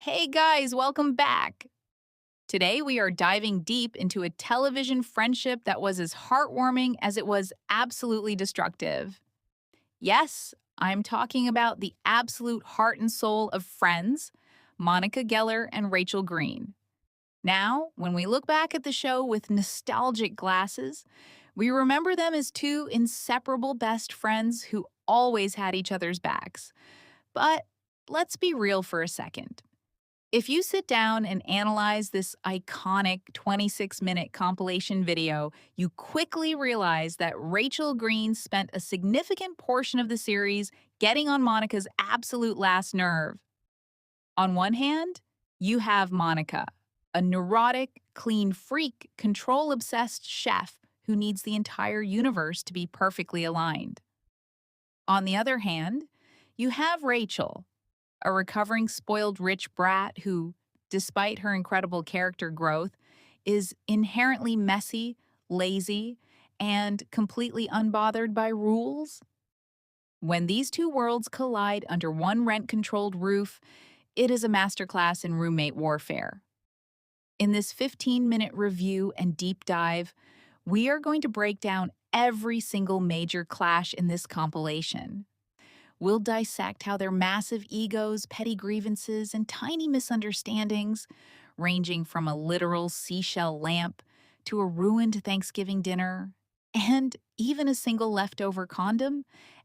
Hey guys, welcome back. Today we are diving deep into a television friendship that was as heartwarming as it was absolutely destructive. Yes, I'm talking about the absolute heart and soul of Friends, Monica Geller and Rachel Green. Now, when we look back at the show with nostalgic glasses, we remember them as two inseparable best friends who always had each other's backs. But let's be real for a second. If you sit down and analyze this iconic 26-minute compilation video, you quickly realize that Rachel Green spent a significant portion of the series getting on Monica's absolute last nerve. On one hand, you have Monica, a neurotic, clean freak, control obsessed chef who needs the entire universe to be perfectly aligned. On the other hand, you have Rachel, a recovering spoiled rich brat who, despite her incredible character growth, is inherently messy, lazy, and completely unbothered by rules. When these two worlds collide under one rent controlled roof, it is a masterclass in roommate warfare. In this 15-minute review and deep dive, we are going to break down every single major clash in this compilation. We'll dissect how their massive egos, petty grievances, and tiny misunderstandings, ranging from a literal seashell lamp to a ruined Thanksgiving dinner, and even a single leftover condom,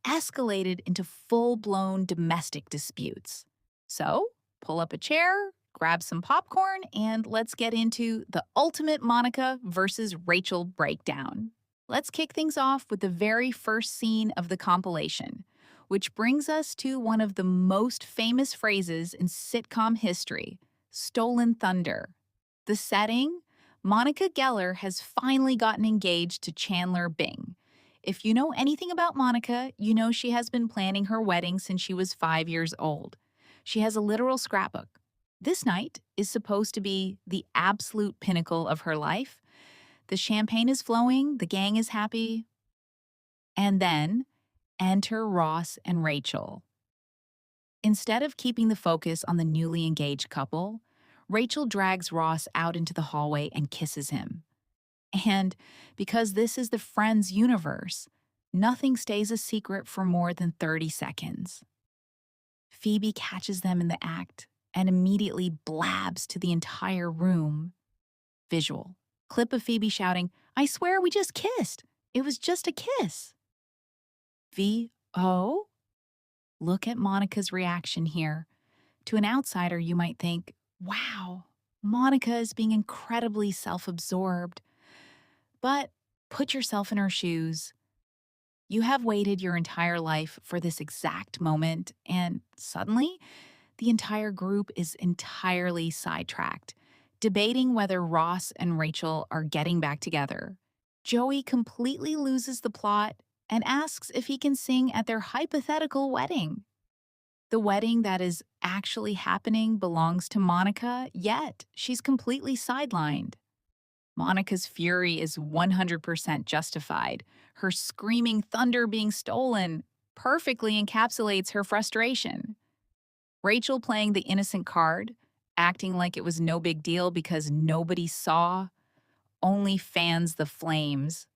escalated into full-blown domestic disputes. So, pull up a chair, grab some popcorn, and let's get into the ultimate Monica versus Rachel breakdown. Let's kick things off with the very first scene of the compilation, which brings us to one of the most famous phrases in sitcom history, stolen thunder. The setting? Monica Geller has finally gotten engaged to Chandler Bing. If you know anything about Monica, you know she has been planning her wedding since she was 5 years old. She has a literal scrapbook. This night is supposed to be the absolute pinnacle of her life. The champagne is flowing, the gang is happy. And then, enter Ross and Rachel. Instead of keeping the focus on the newly engaged couple, Rachel drags Ross out into the hallway and kisses him. And because this is the Friends universe, nothing stays a secret for more than 30 seconds. Phoebe catches them in the act and immediately blabs to the entire room. Visual. Clip of Phoebe shouting, "I swear we just kissed. It was just a kiss." V.O.? Look at Monica's reaction here. To an outsider, you might think, wow, Monica is being incredibly self-absorbed. But put yourself in her shoes. You have waited your entire life for this exact moment, and suddenly, the entire group is entirely sidetracked, debating whether Ross and Rachel are getting back together. Joey completely loses the plot and asks if he can sing at their hypothetical wedding. The wedding that is actually happening belongs to Monica, yet she's completely sidelined. Monica's fury is 100% justified. Her screaming thunder being stolen perfectly encapsulates her frustration. Rachel playing the innocent card, acting like it was no big deal because nobody saw, only fans the flames.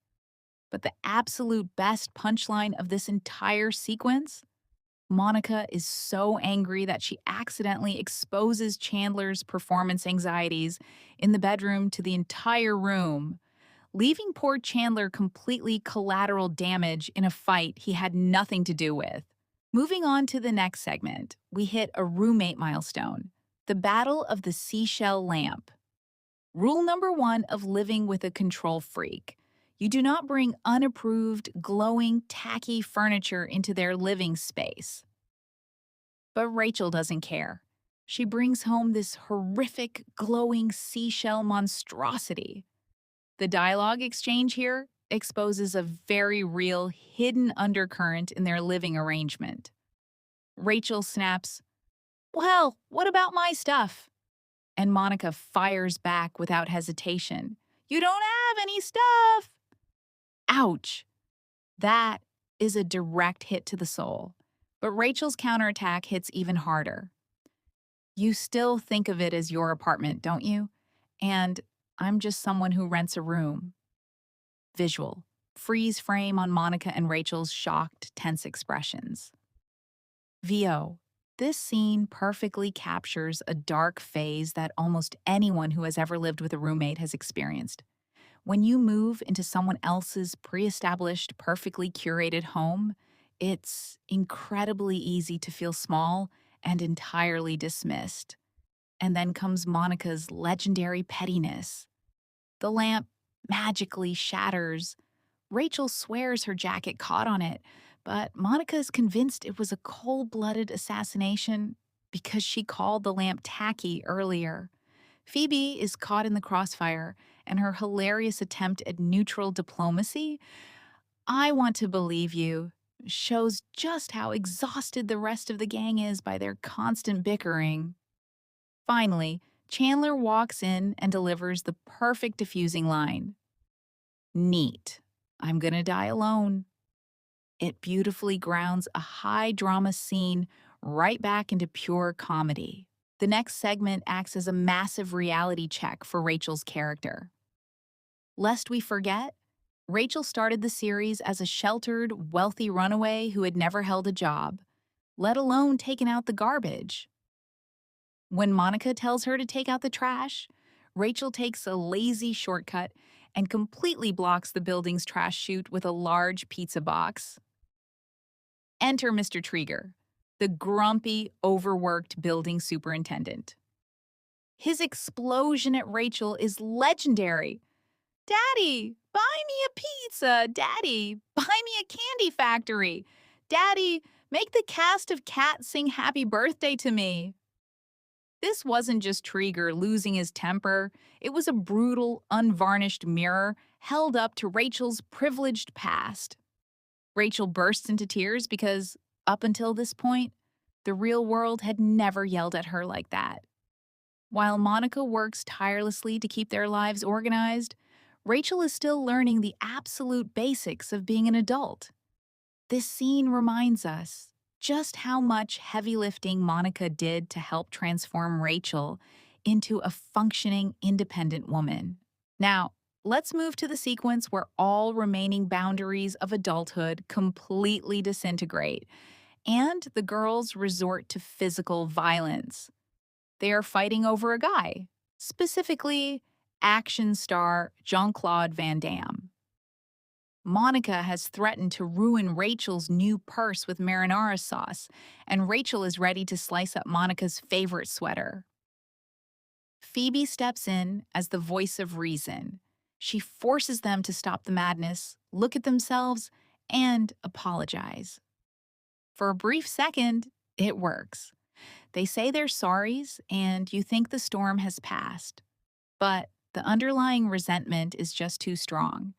But the absolute best punchline of this entire sequence? Monica is so angry that she accidentally exposes Chandler's performance anxieties in the bedroom to the entire room, leaving poor Chandler completely collateral damage in a fight he had nothing to do with. Moving on to the next segment, we hit a roommate milestone, the Battle of the Seashell Lamp. Rule number 1 of living with a control freak. You do not bring unapproved, glowing, tacky furniture into their living space. But Rachel doesn't care. She brings home this horrific, glowing seashell monstrosity. The dialogue exchange here exposes a very real, hidden undercurrent in their living arrangement. Rachel snaps, "Well, what about my stuff?" And Monica fires back without hesitation, "You don't have any stuff!" Ouch! That is a direct hit to the soul. But Rachel's counterattack hits even harder. You still think of it as your apartment, don't you? And I'm just someone who rents a room. Visual. Freeze frame on Monica and Rachel's shocked, tense expressions. VO. This scene perfectly captures a dark phase that almost anyone who has ever lived with a roommate has experienced. When you move into someone else's pre established, perfectly curated home, it's incredibly easy to feel small and entirely dismissed. And then comes Monica's legendary pettiness. The lamp magically shatters. Rachel swears her jacket caught on it, but Monica is convinced it was a cold-blooded assassination because she called the lamp tacky earlier. Phoebe is caught in the crossfire, and her hilarious attempt at neutral diplomacy, I want to believe you, shows just how exhausted the rest of the gang is by their constant bickering. Finally, Chandler walks in and delivers the perfect diffusing line. Neat. I'm gonna die alone. It beautifully grounds a high drama scene right back into pure comedy. The next segment acts as a massive reality check for Rachel's character. Lest we forget, Rachel started the series as a sheltered, wealthy runaway who had never held a job, let alone taken out the garbage. When Monica tells her to take out the trash, Rachel takes a lazy shortcut and completely blocks the building's trash chute with a large pizza box. Enter Mr. Treeger, the grumpy, overworked building superintendent. His explosion at Rachel is legendary. Daddy, buy me a pizza. Daddy, buy me a candy factory. Daddy, make the cast of Cats sing happy birthday to me. This wasn't just Treeger losing his temper. It was a brutal, unvarnished mirror held up to Rachel's privileged past. Rachel bursts into tears because, up until this point, the real world had never yelled at her like that. While Monica works tirelessly to keep their lives organized, Rachel is still learning the absolute basics of being an adult. This scene reminds us just how much heavy lifting Monica did to help transform Rachel into a functioning, independent woman. Now, let's move to the sequence where all remaining boundaries of adulthood completely disintegrate, and the girls resort to physical violence. They are fighting over a guy, specifically action star Jean-Claude Van Damme. Monica has threatened to ruin Rachel's new purse with marinara sauce, and Rachel is ready to slice up Monica's favorite sweater. Phoebe steps in as the voice of reason. She forces them to stop the madness, look at themselves, and apologize. For a brief second, it works. They say their sorries, and you think the storm has passed. But the underlying resentment is just too strong.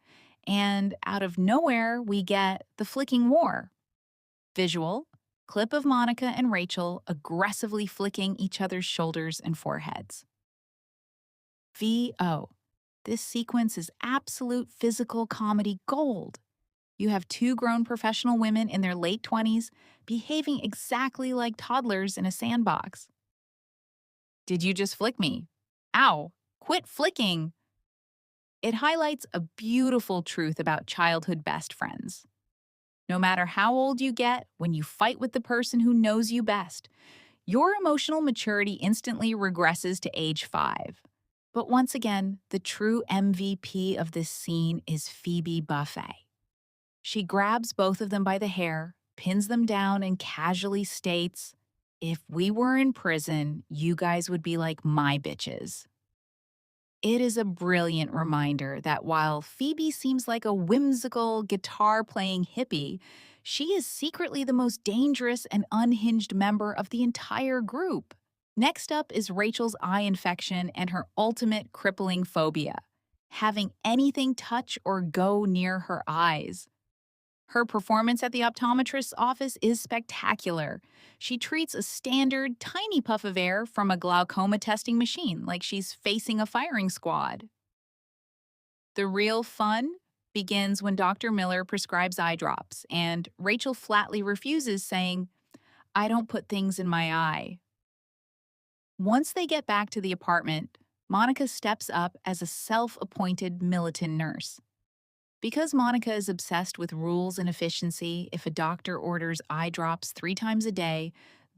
And out of nowhere, we get the flicking war. Visual, clip of Monica and Rachel aggressively flicking each other's shoulders and foreheads. VO. This sequence is absolute physical comedy gold. You have two grown professional women in their late 20s behaving exactly like toddlers in a sandbox. Did you just flick me? Ow, quit flicking. It highlights a beautiful truth about childhood best friends. No matter how old you get, when you fight with the person who knows you best, your emotional maturity instantly regresses to age 5. But once again, the true MVP of this scene is Phoebe Buffay. She grabs both of them by the hair, pins them down, and casually states, "If we were in prison, you guys would be like my bitches." It is a brilliant reminder that while Phoebe seems like a whimsical, guitar-playing hippie, she is secretly the most dangerous and unhinged member of the entire group. Next up is Rachel's eye infection and her ultimate crippling phobia, having anything touch or go near her eyes. Her performance at the optometrist's office is spectacular. She treats a standard, tiny puff of air from a glaucoma testing machine like she's facing a firing squad. The real fun begins when Dr. Miller prescribes eye drops, and Rachel flatly refuses, saying, "I don't put things in my eye." Once they get back to the apartment, Monica steps up as a self-appointed militant nurse. Because Monica is obsessed with rules and efficiency, if a doctor orders eye drops 3 times a day,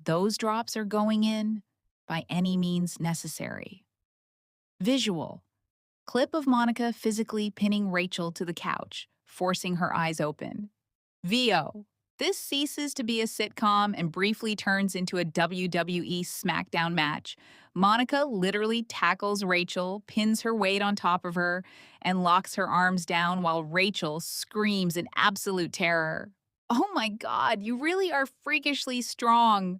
those drops are going in by any means necessary. Visual. Clip of Monica physically pinning Rachel to the couch, forcing her eyes open. VO. This ceases to be a sitcom and briefly turns into a WWE SmackDown match. Monica literally tackles Rachel, pins her weight on top of her, and locks her arms down while Rachel screams in absolute terror. Oh my god, you really are freakishly strong.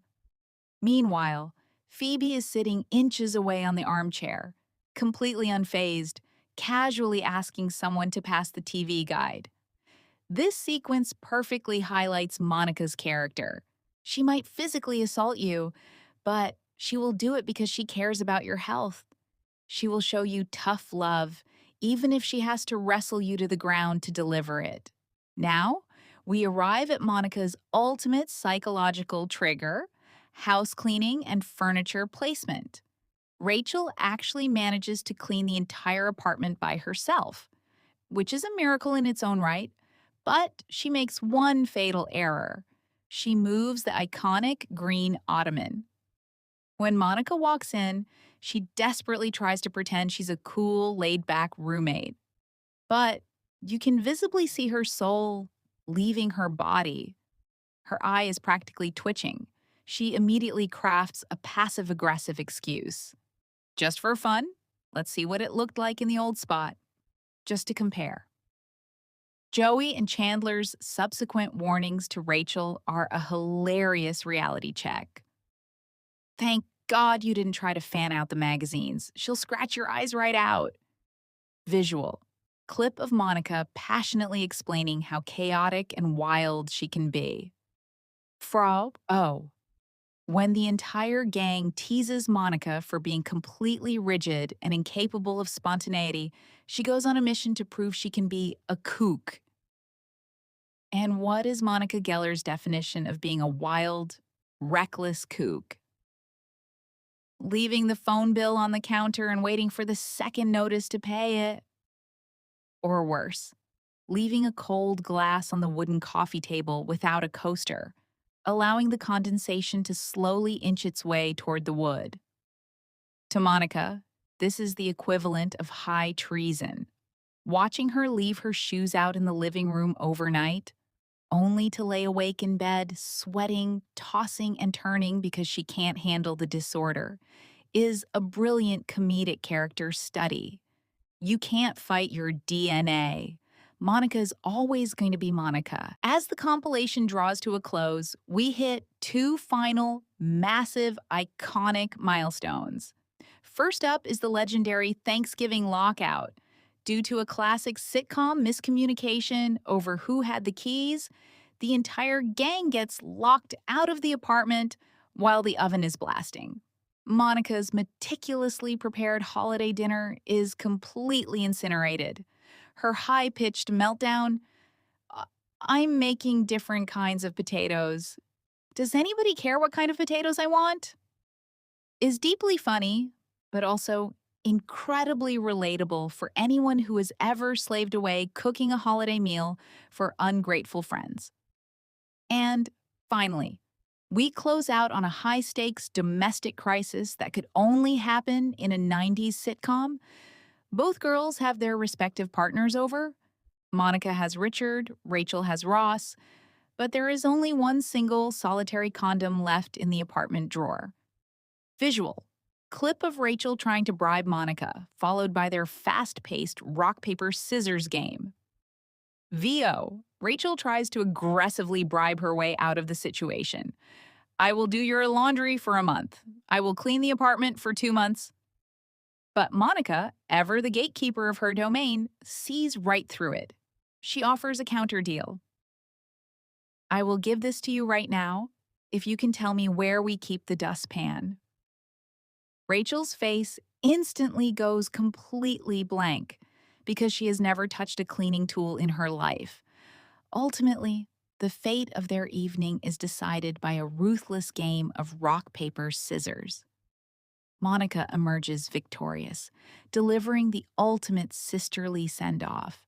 Meanwhile, Phoebe is sitting inches away on the armchair, completely unfazed, casually asking someone to pass the TV guide. This sequence perfectly highlights Monica's character. She might physically assault you, but she will do it because she cares about your health. She will show you tough love, even if she has to wrestle you to the ground to deliver it. Now, we arrive at Monica's ultimate psychological trigger: house cleaning and furniture placement. Rachel actually manages to clean the entire apartment by herself, which is a miracle in its own right. But she makes one fatal error. She moves the iconic green Ottoman. When Monica walks in, she desperately tries to pretend she's a cool, laid-back roommate. But you can visibly see her soul leaving her body. Her eye is practically twitching. She immediately crafts a passive-aggressive excuse. Just for fun, let's see what it looked like in the old spot. Just to compare. Joey and Chandler's subsequent warnings to Rachel are a hilarious reality check. Thank God you didn't try to fan out the magazines. She'll scratch your eyes right out. Visual. Clip of Monica passionately explaining how chaotic and wild she can be. Frau, oh. When the entire gang teases Monica for being completely rigid and incapable of spontaneity, she goes on a mission to prove she can be a kook. And what is Monica Geller's definition of being a wild, reckless kook? Leaving the phone bill on the counter and waiting for the second notice to pay it. Or worse, leaving a cold glass on the wooden coffee table without a coaster, allowing the condensation to slowly inch its way toward the wood. To Monica, this is the equivalent of high treason. Watching her leave her shoes out in the living room overnight, only to lay awake in bed, sweating, tossing and turning because she can't handle the disorder, is a brilliant comedic character study. You can't fight your DNA. Monica's always going to be Monica. As the compilation draws to a close, we hit 2 final, massive, iconic milestones. First up is the legendary Thanksgiving lockout. Due to a classic sitcom miscommunication over who had the keys, the entire gang gets locked out of the apartment while the oven is blasting. Monica's meticulously prepared holiday dinner is completely incinerated. Her high-pitched meltdown, I'm making different kinds of potatoes. Does anybody care what kind of potatoes I want? Is deeply funny, but also incredibly relatable for anyone who has ever slaved away cooking a holiday meal for ungrateful friends. And finally, we close out on a high-stakes domestic crisis that could only happen in a 90s sitcom. Both girls have their respective partners over. Monica has Richard, Rachel has Ross, but there is only one single solitary condom left in the apartment drawer. Visual. Clip of Rachel trying to bribe Monica, followed by their fast-paced rock-paper-scissors game. VO. Rachel tries to aggressively bribe her way out of the situation. I will do your laundry for a month. I will clean the apartment for 2 months. But Monica, ever the gatekeeper of her domain, sees right through it. She offers a counter deal. I will give this to you right now if you can tell me where we keep the dustpan. Rachel's face instantly goes completely blank because she has never touched a cleaning tool in her life. Ultimately, the fate of their evening is decided by a ruthless game of rock, paper, scissors. Monica emerges victorious, delivering the ultimate sisterly send-off.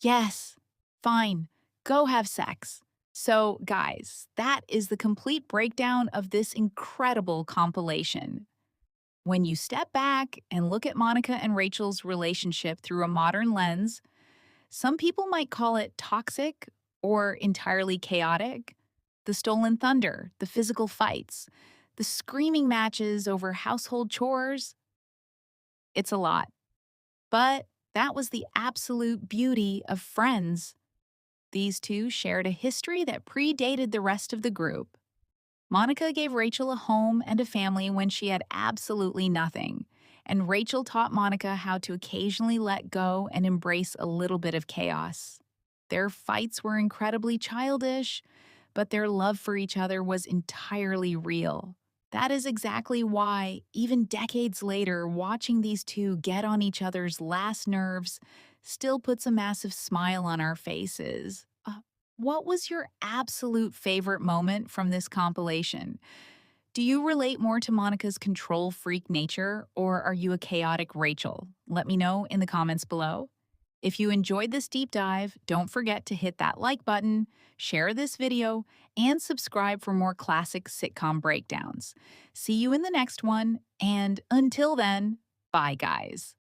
Yes, fine, go have sex. So, guys, that is the complete breakdown of this incredible compilation. When you step back and look at Monica and Rachel's relationship through a modern lens, some people might call it toxic or entirely chaotic. The stolen thunder, the physical fights, the screaming matches over household chores. It's a lot. But that was the absolute beauty of Friends. These two shared a history that predated the rest of the group. Monica gave Rachel a home and a family when she had absolutely nothing, and Rachel taught Monica how to occasionally let go and embrace a little bit of chaos. Their fights were incredibly childish, but their love for each other was entirely real. That is exactly why, even decades later, watching these two get on each other's last nerves still puts a massive smile on our faces. What was your absolute favorite moment from this compilation? Do you relate more to Monica's control freak nature, or are you a chaotic Rachel? Let me know in the comments below. If you enjoyed this deep dive, don't forget to hit that like button, share this video, and subscribe for more classic sitcom breakdowns. See you in the next one, and until then, bye guys.